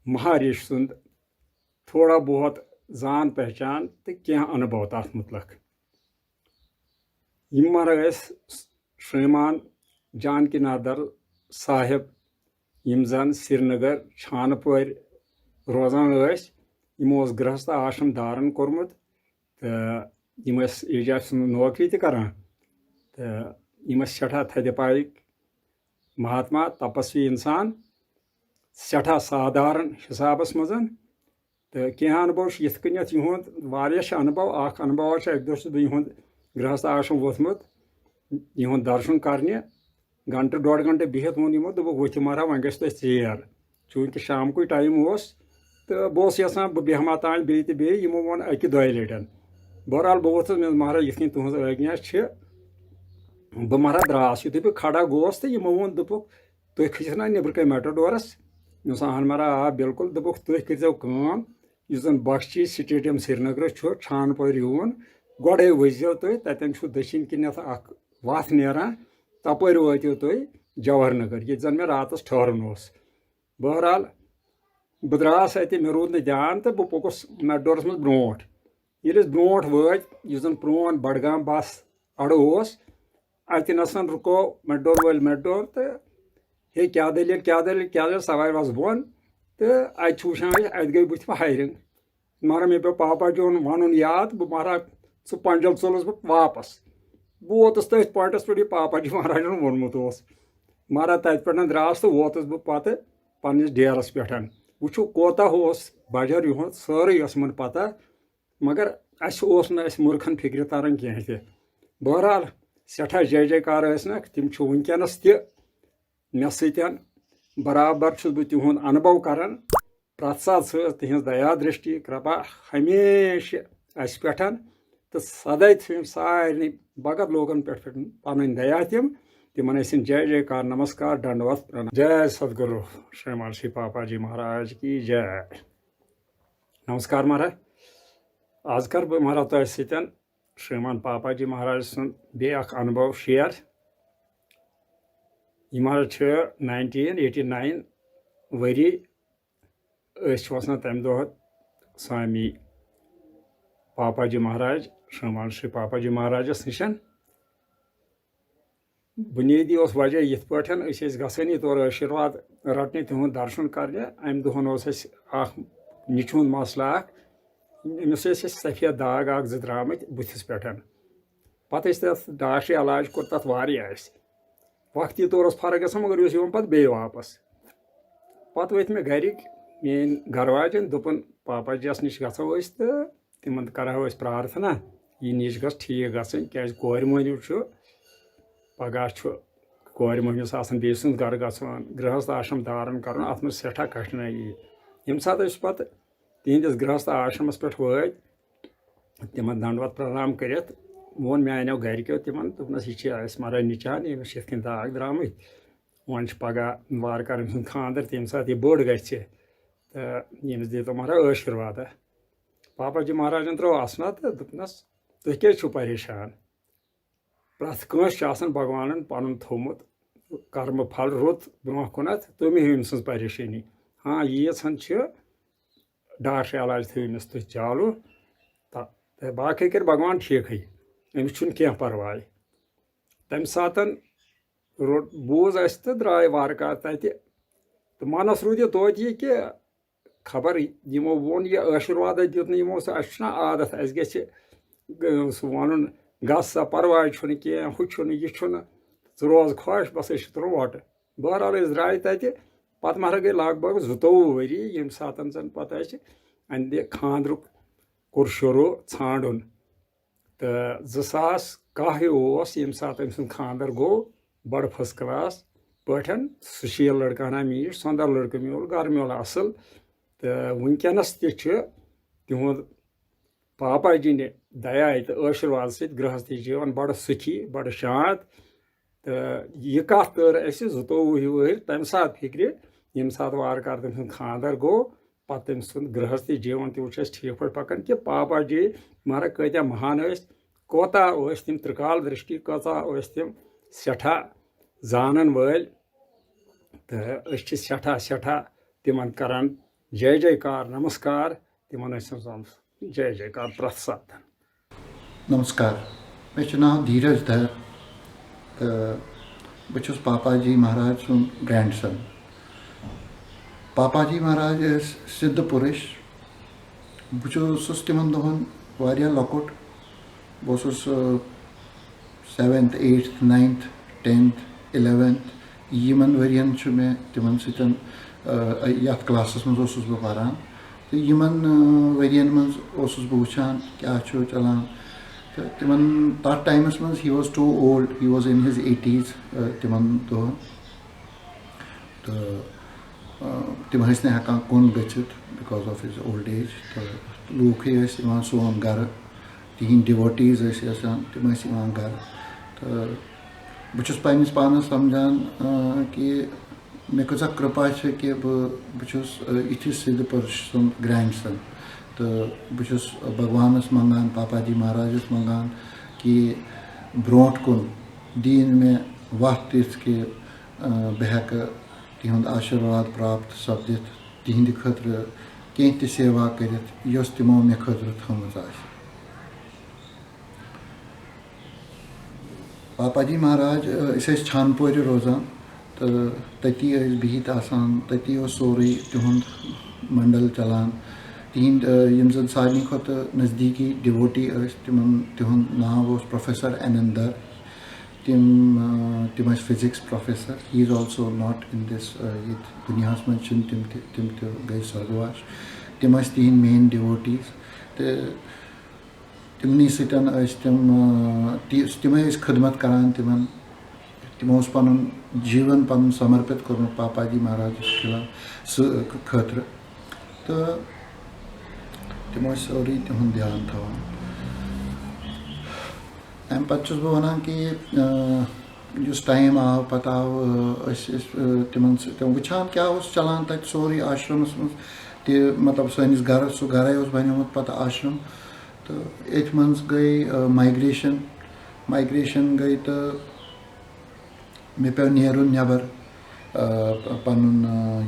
महाऋषि सुंद थोड़ा बहुत जान पहचान तो क्या अनुभव तथ मुतलक महाराज श्रीमान जानकी नाथ धर साहिब यम जन श्रीनगर छानपोर रोजान यमो गृहस्थ आश्रम धारण कोर्मुत तो एजाज नौकरी तरान तो सठा थदिपाइक महात्मा तपस्वी इंसान सठा साधारण हिसाबस मज तो क्या अनुभव यथ कनियत युंद वारिया अनुभव अनुभव एक दो युंद गृहस्थ आश्रम वोथमुत युंद दर्शन करने घंटे डोड़ घंटे बिहत वोन यमो दोप वो महाराज वह गो ेर चूंकि शाम को टाइम तो बह यसान बह बेहमा तान बे यमो वोन अकि दो लटन बहरहाल बह वोथस मे महाराज ये तुज आज्ञा बह महाराज द्रास यु बह खड़ा गोस तो यमो वोन दोपुक तुम खिस ना नबर कन मेटाडोरस मे अहन महाराज आ बिल्कुल दोपुक तुम करो कम इस जन बख्शी स्टेडियम श्रीनगर छानपोर यून गोड़े वजो तुम तन दक्षिण किनथ वथ नेरान तपर वातो तुम जवाहर नगर ये जन मे रातस ठहरन बहरहाल बह द्रास अत मे रूद न ध्यान तो बह पोकुस मेटाडोरस मज ब्रोट ये ब्रोट वत जन प्रोन बडगाम बस अड़ अतनसन रुको मेटाडोर वाल मेटाडोर तो हे क्या दलील सवार वस बोन तो अत वुचान अत गई बुथ हायरिंग मगर मे पे पापाजी वन याद बह महाराज सह पंजल चोलस बह वापस बह वोतस तथ पॉइंटस पे पापाजी महाराजन वोनमुत महाराज तत पे द्रास तो वोतस बह पत पन्निस डेरस पे वो कोता बजर युद सारे मन पता मगर मूर्खन फिक्र तरन कह बहरहाल सठा जय जयकार तम वनकस मे सतन बराबर बह तिहुद अनुभव करान प्रत सात तिहज दया दृष्टि कृपा हमेशा अस पे तो सदै थम सारे बगत लोगन पे पन दया तिमन जय जयकार नमस्कार दंडवत प्रणाम। जय सदगुरु श्रीमान श्री पापाजी महाराज की जय। नमस्कार महाराज। आज कर बह महाराज तुह सतन श्रीमान पापाजी महाराज सुन बे अनुभव शेयर। यह महाराज 1989 वरी वसान तम दह स्वामी पापाजी महाराज श्रीमान श्री पापाजी महाराजस निशन बुनियादी वजह यथ पे गई तौर आशीर्वाद रटने तिहुद दर्शन करने अम दोहन निचुन मसला अमिस सफेद दाग द्रामत बुथिस पे पे डॉक्टरी इलाज कोर तथ वक्ती तौर फर्क ग मगर पे बे वापस पे वत मे गरिक मेन घरवाजन दोपन पापाजीस निश गो तो तिमन करो प्रार्थना यह निश ग ठीक गन क्या कोर मोहनिव पगह कोर मोहनिस बे सुंद गर गन गृहस्थ आश्रम धारण कर अत मे सठा कठिनाई यम सात पे तिहंदिस गृहस्थ आश्रमस पे वत तिमन दंडवत प्रणाम कर वोन मे अनो गरिक्यो तिमन दोपनस यह महाराज निचान यमिस ये दाग द्रामत वन पगह वार कर खानदर तम सात यह बोड़ ग यमिस दीतो महाराज आशीर्वाद। पापाजी महाराजन त्रो असना तो दोपनस तुह क्या परेशान प्रथ कस भगवान पन थोमुत कर्म फल रुत ब्रोह कुनत तमी हूँ सज परेशानी हाँ यीचन डॉक्टर इलाज थोमिस तुम चालू तो बाकी कर भगवान ठीक अमिस क्या परवाह तम सात रोट बूज तो द्राय वारकार तत तो मनस रूद तोत यह कि खबर यमो वोन यह आशीर्वाद दित यमो अस आदत अस गह वन गस सा परवाह कह हूँ यह रोज खुश बस रोट बहरहाल द्राय तत पत मर गई लग भग 22 वरी ये सात जन पत अंदे खानद्र कोर शुरू ान तो 2010 ये सात अम खानदर गो बड़ फर्स्ट क्लास पठन सुशील लड़का ना मीट सुंदर लड़का मोल गर मोल असल तो वनकस तिहुद पापाजी ने दया तो आशीर्वाद सत गृहस्थी जीवन बड़ सुखी बड़ शांत तो यह कत तर अस 22 वहर तम सात फिक्र ये सात वारकार तम खानदर गो पे तम सुंद गृहस्थी जीवन तुच ठीक पे पकान कि पापाजी मारा कत्या महान कोता तम त्रिकाल दृष्टि कचा तम सठा जानन वल तो सठा सठा तिमन करान जय जयकार नमस्कार तिमन जय जयकार प्रथ सात नमस्कार मे नाव धीरज धर तो बस पापाजी महाराज सुन ग्रैंडसन पापाजी महाराज सिद्ध पुरुष बस तिमन दोहन वारिया लकुट बस 7th 8th 9th 10th 11th Yemen वरियन मे तिमन सतन यथ क्लासस मज बह पारान तो यमन वरियन मज बह वुचान क्या चलान तो तिमन तथ टाइमस मज he was to old he was in his 80s तिमन दोहन तो तिम हेकान कुन गच्छित because of his old age तो लूक सोन गर तिहिंद डिवोटीज तिम गर तो बस पन्निस पानस समझान कि मे कचा कृपा कि बस इथिस सिद्ध पुरुष सुन ग्रैंडसन तो बस भगवानस मंगान पापाजी महाराजस मंगान कि ब्रोट कुन दीन में वह तिथ कि बह तिहुंद आशीर्वाद प्राप्त सपदित तिहिंद खतर कह सेवा कर तिमो मे खतर थमज पापाजी महाराज इस छानपोर रोजान तो तती बिहित आसान तती सोरे तिहुंद मंडल चलान तिहिंद यम जन सारे खुद नज़दीकी डिवोटी तिहुंद नाव प्रोफेसर एनंदर तिम physics professor he is also not in this दुनिया मं तिम गई स्वर्गवास तिम तिहिंद मेन डिवोटीज तो तिमनी सतन तिम खदमत करान तिमो पन जीवन पन समर्पित कोर्मुत पापाजी महाराज खतर तो तिमो सोरी तिहुंद ध्यान थवान अम पे बह वन कि जिस टाइम आव पत आव तिमन वुचान क्या चलान तक सोरी आश्रमस मज मतलब सैनिस घर सह घर बनोमुत पत आश्रम तो ये मन गई माइग्रेशन गई तो मे पे नेरुन नबर पन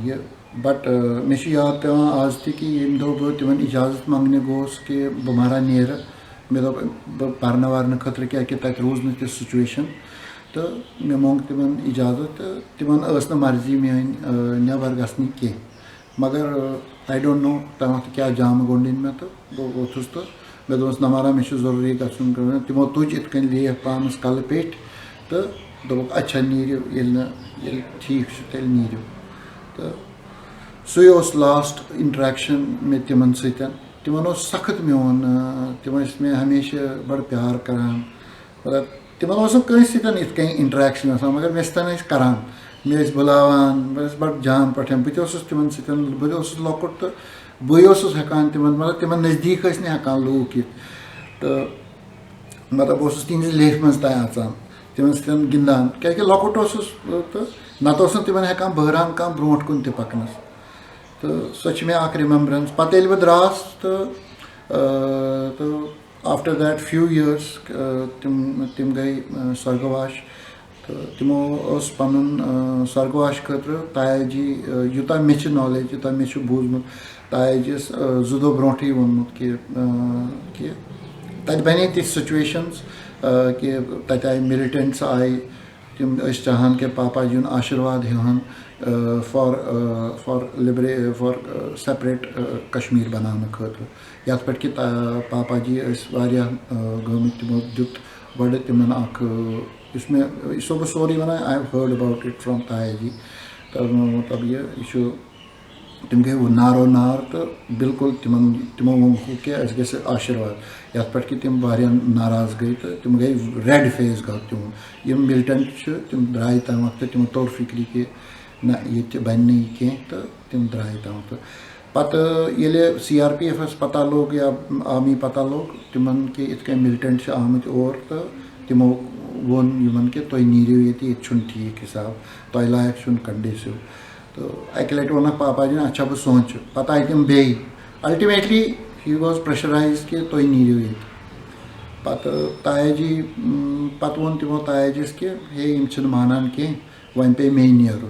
ये बट मे याद पे आज कि ये दो बह तिमन इजाज़त मंगने गोस कि बह मारा नेर मे दोप पर्न वर्न खतर क्या कि तक रोज न सिचुएशन तो मे मोंग तिमन इजाज़त तिमन मर्जी मेन नबर गसन कह मगर आई डोंट नो तम क्या जाम गोंडिन मे तो बह वोथुस तो मे दोस नमारा मे जरूरी गन तिमो तुज इत कन लेह पानस कल पे तो दोक अच्छा नीरियो ठीक तेल नीरियो तो सह लास्ट इंटरेक्शन मे तिमन सतन तिमन सख्त मोन तिम मे हमेशा बड़ प्यार करान मतलब तिमन कंस सतन इत इंटरेक्शन मगर मे सतन करान मे बुलावान बड़ जान पे बह तिमन सतन बह लकुट तो बह हेकान तिमन मतलब तिमन नज़दीक हेकान लूक यित तो मतलब बह तिहस लेह मज तय अचान तिमन सतन गिंदान क्या लकुट तो नत तिमन हेकान बहरान कह ब्रोट कुन पकनस तो सो मे रिमेम्बरेंस पे बह द्रास तो after that few years tim gai sargavash timo os panun sargavash khatra tayaji yuta mech knowledge yuta mech buzmut tayajis zudo bronthi vonnut ki tat bane these situations ki tat ay militants ay tim is chahan ke Papaji un ashirwad hehan for separate Kashmir banana khatra yat pat ki Papaji is variya government timo dut bade timan ak isme iso story bana I have heard about it from Tayaji tab ye issue tim ge wo naro nar to bilkul timo ho ke as ge ashirwad yat pat ki tim variya naraz gai to tim gai red face ga tim yim militant tim drai ta waqt tim tor fikri ke na yet banni ke to tim drai ta pat yele CRPF pata log ya army pata log timan ke itke militant se ahmad or to timo won yuman ke toy niriu yeti chun thik hisab toy layak chun condition तो अकेले तो ना पापाजी ने अच्छा बस सोच पता है कि बे अल्टीमेटली ही वाज प्रेशराइज्ड के तो ही नहीं हुई पत तायाजी पतवन तिमो तायाजी के हे इमचन मानन के वन पे में नियर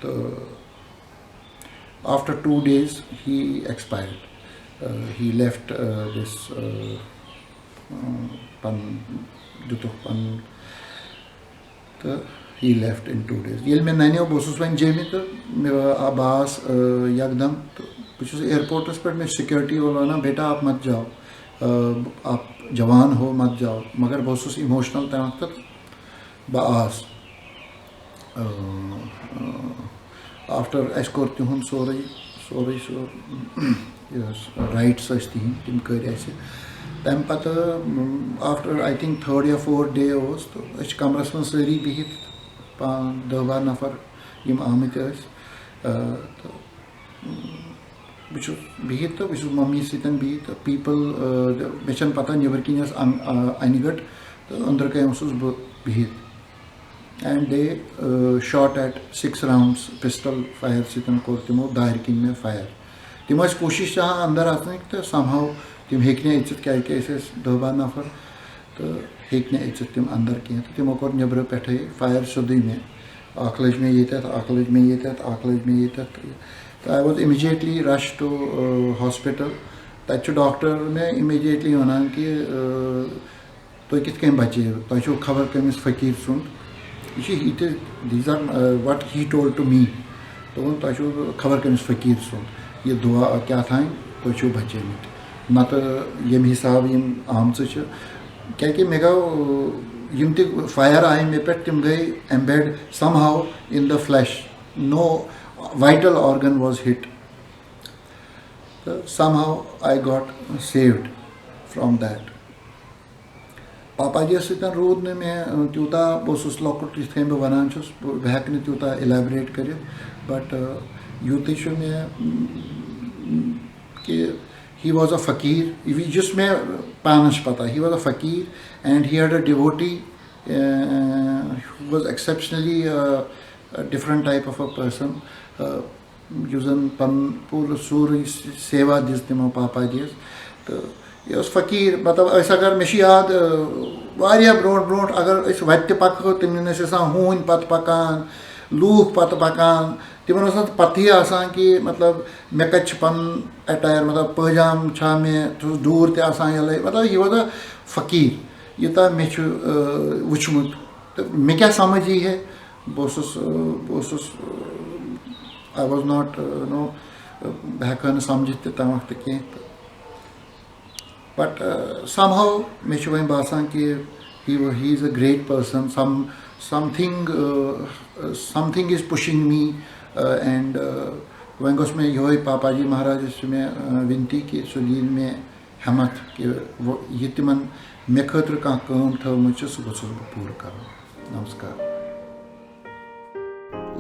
तो after 2 days he expired he left this pan duto pan तो he left in 2 days yel mein nane bosus wan jemi to abas yakdam kuch airport par mein security wala na beta aap mat jao aap jawan ho mat jao magar bosus emotional time tak baas after escort hum sorry yes rights asti tim kar aise tam pata after I think 3rd or 4th day was to ach kamras mein sari bihit दवा नफर यम आमित बिच बिहित तो बिच mummy सितन बिहित people बेचन पता neighbour किनस अनिगट तो अंदर के उस बिहित and they shot at 6 rounds pistol fire सितन को तिमो दायर किन में फायर तिमस कोशिश जहां अंदर आने तो समहाउ तिम हेकने इज्जत क्या कैसे दवा नफर तो हेकने इज्जत तिम अंदर के तो तिमो को नेबर पेठे फायर सुदी में आकलज में ये तक आकलज में ये तक आकलज में ये तक तो I was immediately rush to hospital तच डॉक्टर ने इमीडिएटली वना कि तो कित केम बचे तो जो खबर कमिस फकीर सुन it these are what he told to me तो जो खबर कमिस फकीर सुन ये दुआ क्या था तो जो बचे न तो ये हिसाब यम आम से क्या कि मेगा यम ति फायर आई मे पे तिम गई embed somehow in the flash no vital organ was hit somehow I got saved from that पापाजी सतन रोद ने मैं त्यूता बोसुस लोकट इथे में वनान छुस बहक ने त्यूता इलैबोरेट करे बट यूति छ में कि he was a fakir जिसमें पानस पता he was a fakir and he had a devotee who was exceptionally a different type of a person using pan पूर्ण सूर्य सेवा दिसते मो पापाजी तो ये उस फकीर मतलब ऐसा अगर मेशी याद वारिया ब्रोट अगर इस वत्य पक तिमने से सा हून पत पकान लूख पत पकान तिमन पथी आसान कि मतलब मे कच पन अटायर मतलब पजाम छा में दूर ते आसान यले मतलब ये वाला फकीर युता मे वुचमुत तो मे क्या समझ ही है बोसुस आई वाज नॉट नो बहकन समझते ता वक्त के बट somehow मे वही बासान कि he is a great person something is pushing me and वंगोस में योई पापाजी महाराज में विनती की सुलील में हमत कि वो ये तिमन मे खतर का काम था मुझे सुबह पूरा करो नमस्कार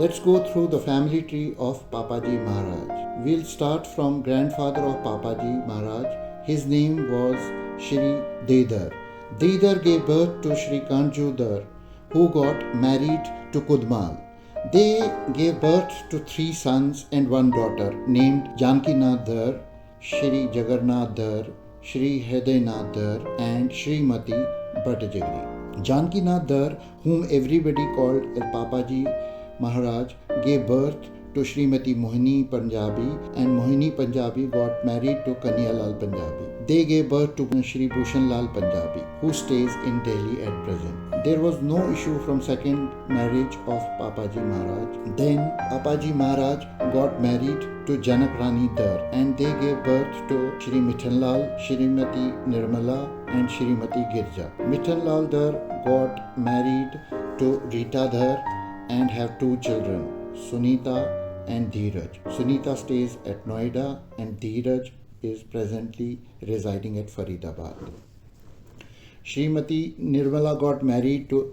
Let's go through the family tree of Papaji Maharaj. We'll start from grandfather of Papaji Maharaj. His name was Shri Dhar. Dhar gave birth to Shri Dhar, who got married to Kudmal. They gave birth to 3 sons and 1 daughter named Janki Nath Dhar, Shri Nath Dhar, Shri Nath Dhar and Srimati Bhattajagri. Janki Nath Dhar, whom everybody called Papaji Maharaj, gave birth to Srimati Mohini Punjabi, and Mohini Punjabi got married to Kanya Lal Punjabi. They gave birth to Shri Bhushan Lal Punjabi, who stays in Delhi at present. There was no issue from second marriage of Papaji Maharaj. Then Papaji Maharaj got married to Janak Rani Dhar, and they gave birth to Shri Mithan Lal, Shrimati Nirmala and Shrimati Girja. Mithan Lal Dhar got married to Rita Dhar and have two children, Sunita and Dheeraj. Sunita stays at Noida and Dheeraj is presently residing at Faridabad. Shrimati Nirmala got married to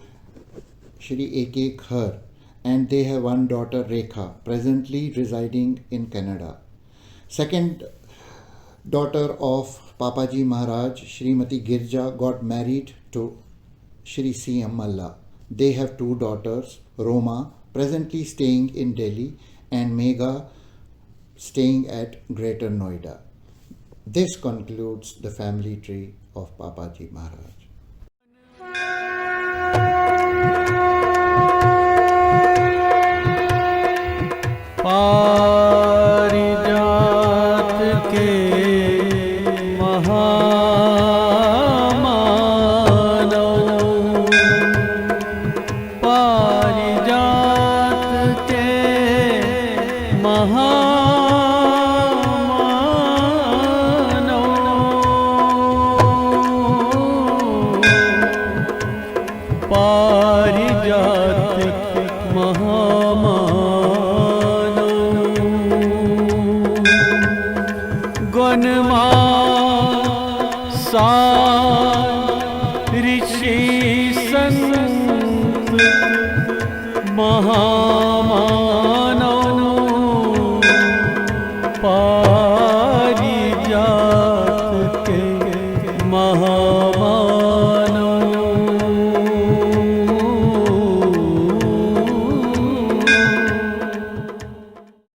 Shri A.K. Khar and they have one daughter Rekha, presently residing in Canada. Second daughter of Papaji Maharaj, Shrimati Girja, got married to Shri C.M. Malla. They have two daughters, Roma, presently staying in Delhi, and Megha, staying at Greater Noida. This concludes the family tree of Papaji Maharaj. पारिजात के महामानव, पारिजात के महामानव, पारिजात गुणमा सार ऋषि संत महामानव,